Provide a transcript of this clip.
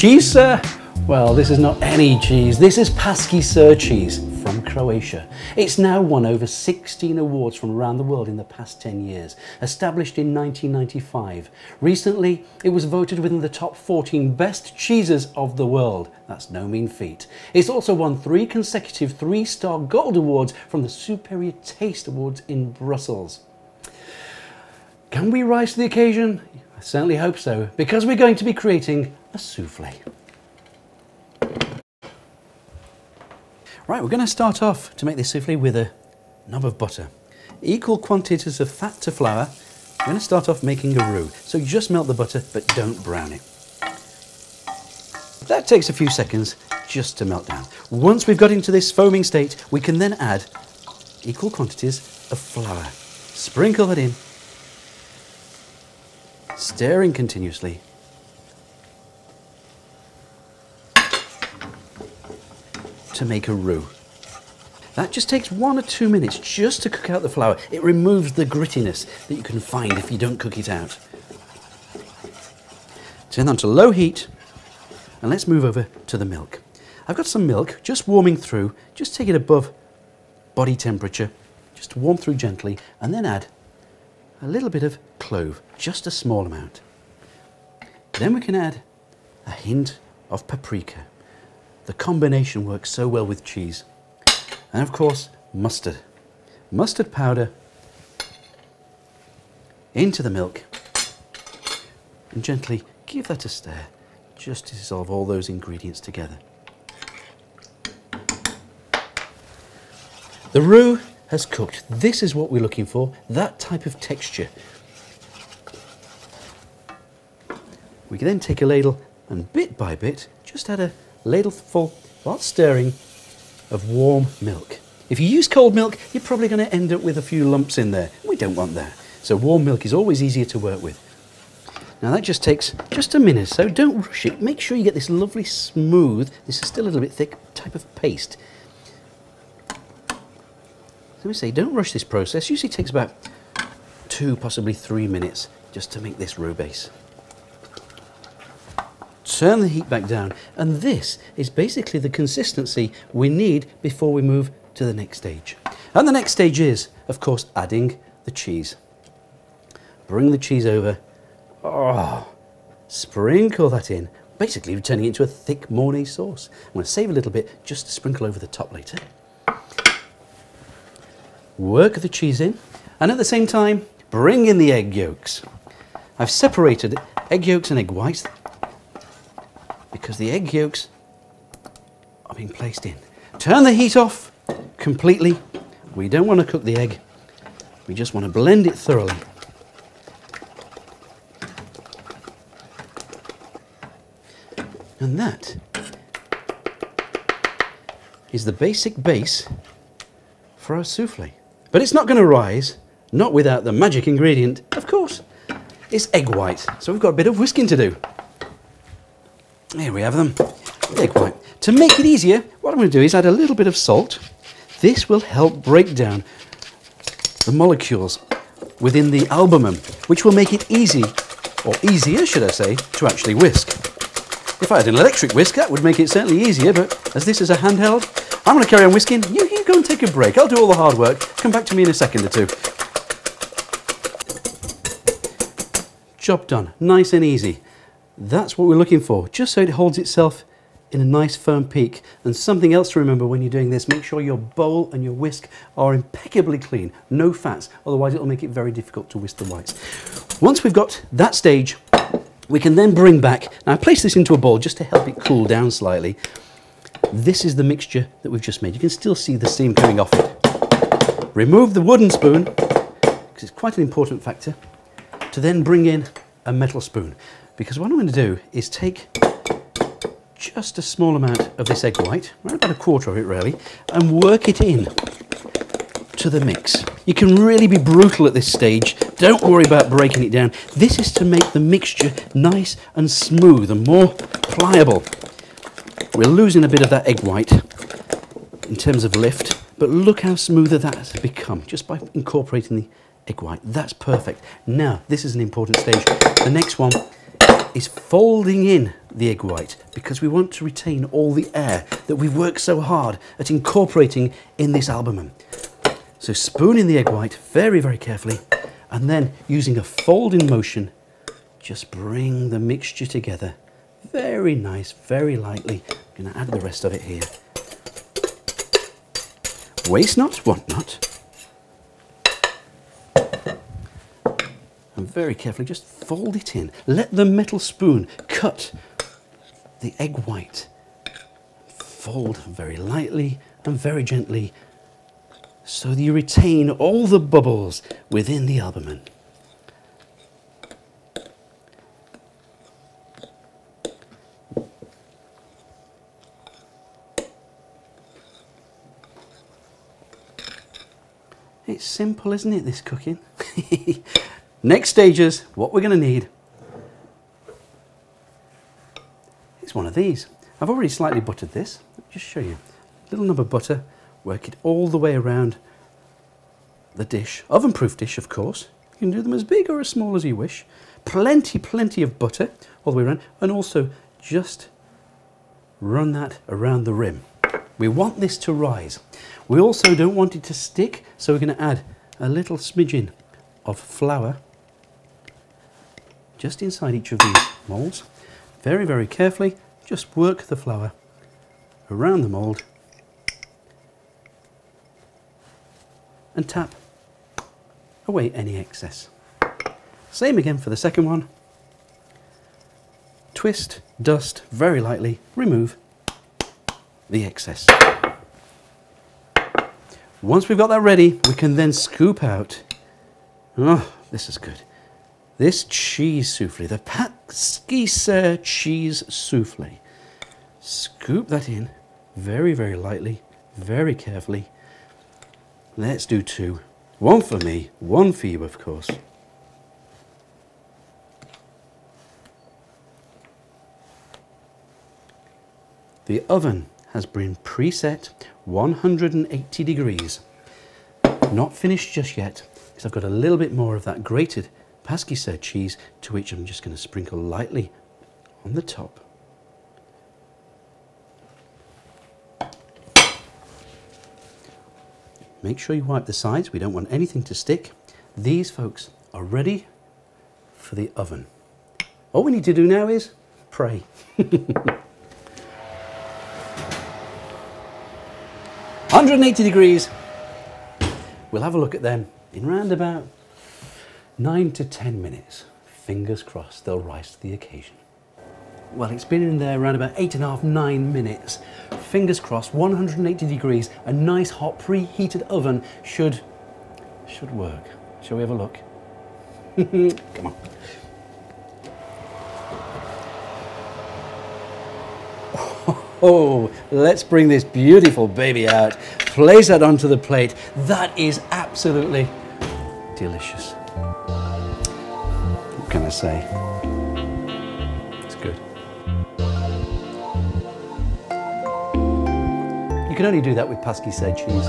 Cheese, sir? Well, this is not any cheese. This is Paški Sir cheese from Croatia. It's now won over 16 awards from around the world in the past 10 years. Established in 1995. Recently, it was voted within the top 14 best cheeses of the world. That's no mean feat. It's also won 3 consecutive 3-star gold awards from the Superior Taste Awards in Brussels. Can we rise to the occasion? I certainly hope so, because we're going to be creating a souffle. Right, we're going to start off to make this souffle with a knob of butter. Equal quantities of fat to flour. We're going to start off making a roux. So just melt the butter, but don't brown it. That takes a few seconds just to melt down. Once we've got into this foaming state, we can then add equal quantities of flour. Sprinkle that in, stirring continuously. To make a roux. That just takes 1 or 2 minutes just to cook out the flour. It removes the grittiness that you can find if you don't cook it out. Turn on to low heat and let's move over to the milk. I've got some milk just warming through. Just take it above body temperature, just warm through gently, and then add a little bit of clove, just a small amount. Then we can add a hint of paprika. The combination works so well with cheese. And of course, mustard. Mustard powder into the milk and gently give that a stir just to dissolve all those ingredients together. The roux has cooked. This is what we're looking for, that type of texture. We can then take a ladle and bit by bit just add a ladleful, while stirring, of warm milk. If you use cold milk, you're probably going to end up with a few lumps in there. We don't want that. So warm milk is always easier to work with. Now that just takes just a minute, so don't rush it. Make sure you get this lovely smooth, this is still a little bit thick, type of paste. Let me say, don't rush this process. Usually takes about 2, possibly 3 minutes just to make this roux base. Turn the heat back down, and this is basically the consistency we need before we move to the next stage. And the next stage is, of course, adding the cheese. Bring the cheese over, sprinkle that in, basically turning it into a thick Mornay sauce. I'm going to save a little bit just to sprinkle over the top later. Work the cheese in, and at the same time, bring in the egg yolks. I've separated egg yolks and egg whites because the egg yolks are being placed in. Turn the heat off completely. We don't want to cook the egg. We just want to blend it thoroughly. And that is the basic base for our souffle. But it's not going to rise, not without the magic ingredient, of course. It's egg white, so we've got a bit of whisking to do. Here we have them, egg white. To make it easier, what I'm going to do is add a little bit of salt. This will help break down the molecules within the albumen, which will make it easy, or easier should I say, to actually whisk. If I had an electric whisk, that would make it certainly easier, but as this is a handheld, I'm going to carry on whisking. You go and take a break. I'll do all the hard work. Come back to me in a second or two. Job done. Nice and easy. That's what we're looking for, just so it holds itself in a nice firm peak. And something else to remember when you're doing this, make sure your bowl and your whisk are impeccably clean, no fats, otherwise it'll make it very difficult to whisk the whites. Once we've got that stage, we can then bring back, now I place this into a bowl just to help it cool down slightly. This is the mixture that we've just made. You can still see the steam coming off it. Remove the wooden spoon, because it's quite an important factor, to then bring in a metal spoon. Because what I'm going to do is take just a small amount of this egg white, around about a quarter of it really, and work it in to the mix. You can really be brutal at this stage. Don't worry about breaking it down. This is to make the mixture nice and smooth and more pliable. We're losing a bit of that egg white in terms of lift, but look how smoother that has become just by incorporating the egg white. That's perfect. Now, this is an important stage. The next one is folding in the egg white because we want to retain all the air that we've worked so hard at incorporating in this albumen. So spoon in the egg white very, very carefully, and then using a folding motion, just bring the mixture together. Very nice, very lightly. I'm going to add the rest of it here. Waste not, want not. And very carefully just fold it in. Let the metal spoon cut the egg white. Fold very lightly and very gently so that you retain all the bubbles within the albumen. It's simple, isn't it, this cooking? Next stages, what we're going to need is one of these. I've already slightly buttered this. Let me just show you. A little nub of butter, work it all the way around the dish. Oven-proof dish, of course. You can do them as big or as small as you wish. Plenty of butter all the way around, and also just run that around the rim. We want this to rise. We also don't want it to stick, so we're going to add a little smidgen of flour just inside each of these moulds. Very, very carefully, just work the flour around the mould and tap away any excess. Same again for the second one. Twist, dust very lightly, remove the excess. Once we've got that ready, we can then scoop out. Oh, this is good. This cheese souffle, the Paški Sir cheese souffle. Scoop that in very, very lightly, very carefully. Let's do two. One for me, one for you, of course. The oven has been preset 180 degrees. Not finished just yet, because I've got a little bit more of that grated Paški Sir cheese, to which I'm just going to sprinkle lightly on the top. Make sure you wipe the sides, we don't want anything to stick. These folks are ready for the oven. All we need to do now is pray. 180 degrees. We'll have a look at them in round about 9 to 10 minutes. Fingers crossed they'll rise to the occasion. Well, it's been in there around about 8.5, 9 minutes. Fingers crossed, 180 degrees, a nice hot preheated oven should work. Shall we have a look? Come on. Oh, let's bring this beautiful baby out. Place that onto the plate. That is absolutely delicious. What can I say? It's good. You can only do that with Paški Sir cheese.